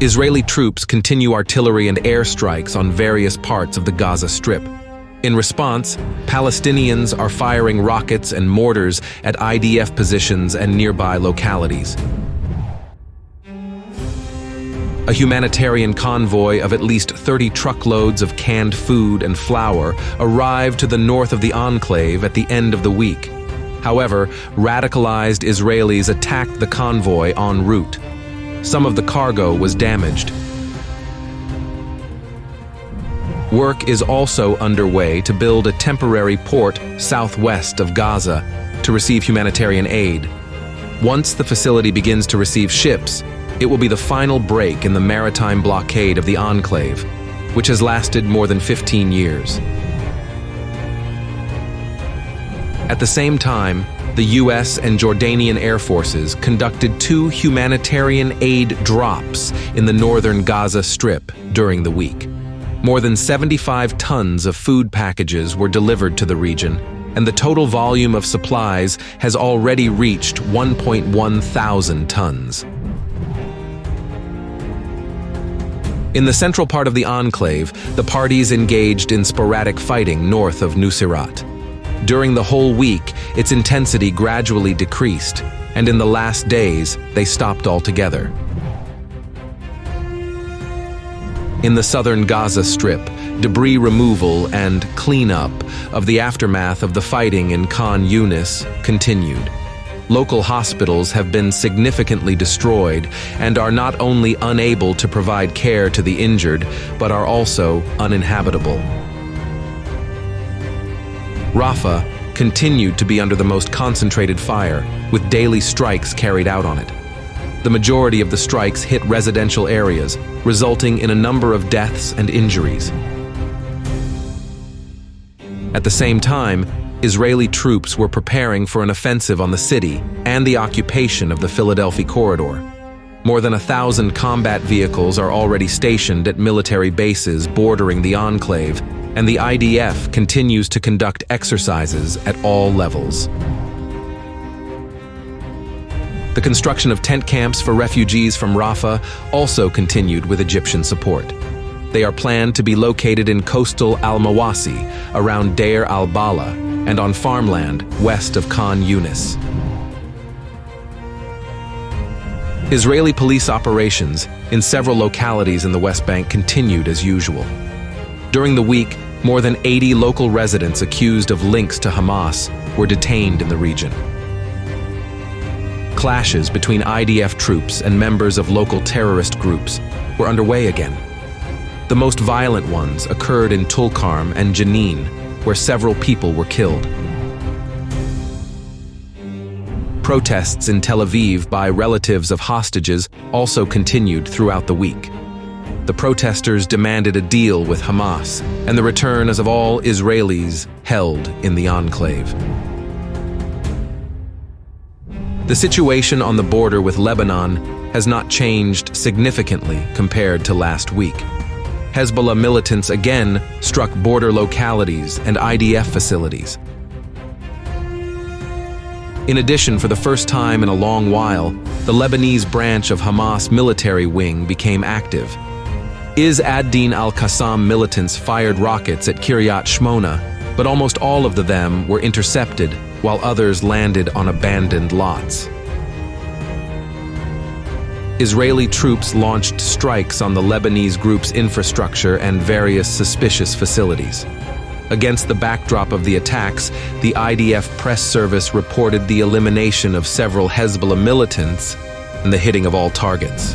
Israeli troops continue artillery and airstrikes on various parts of the Gaza Strip. In response, Palestinians are firing rockets and mortars at IDF positions and nearby localities. A humanitarian convoy of at least 30 truckloads of canned food and flour arrived to the north of the enclave at the end of the week. However, radicalized Israelis attacked the convoy en route. Some of the cargo was damaged. Work is also underway to build a temporary port southwest of Gaza to receive humanitarian aid. Once the facility begins to receive ships, it will be the final break in the maritime blockade of the enclave, which has lasted more than 15 years. At the same time, the U.S. and Jordanian air forces conducted 2 humanitarian aid drops in the northern Gaza Strip during the week. More than 75 tons of food packages were delivered to the region, and the total volume of supplies has already reached 1.1 thousand tons. In the central part of the enclave, the parties engaged in sporadic fighting north of Nuseirat. During the whole week, its intensity gradually decreased, and in the last days, they stopped altogether. In the southern Gaza Strip, debris removal and cleanup of the aftermath of the fighting in Khan Yunis continued. Local hospitals have been significantly destroyed and are not only unable to provide care to the injured, but are also uninhabitable. Rafah continued to be under the most concentrated fire, with daily strikes carried out on it. The majority of the strikes hit residential areas, resulting in a number of deaths and injuries. At the same time, Israeli troops were preparing for an offensive on the city and the occupation of the Philadelphia corridor. More than 1,000 combat vehicles are already stationed at military bases bordering the enclave, and the IDF continues to conduct exercises at all levels. The construction of tent camps for refugees from Rafah also continued with Egyptian support. They are planned to be located in coastal Al-Mawasi, around Deir al-Bala, and on farmland west of Khan Yunis. Israeli police operations in several localities in the West Bank continued as usual. During the week, more than 80 local residents accused of links to Hamas were detained in the region. Clashes between IDF troops and members of local terrorist groups were underway again. The most violent ones occurred in Tulkarm and Jenin, where several people were killed. Protests in Tel Aviv by relatives of hostages also continued throughout the week. The protesters demanded a deal with Hamas and the return of all Israelis held in the enclave. The situation on the border with Lebanon has not changed significantly compared to last week. Hezbollah militants again struck border localities and IDF facilities. In addition, for the first time in a long while, the Lebanese branch of Hamas military wing became active. Izz ad-Din al-Qassam militants fired rockets at Kiryat Shmona, but almost all of them were intercepted, while others landed on abandoned lots. Israeli troops launched strikes on the Lebanese group's infrastructure and various suspicious facilities. Against the backdrop of the attacks, the IDF press service reported the elimination of several Hezbollah militants and the hitting of all targets.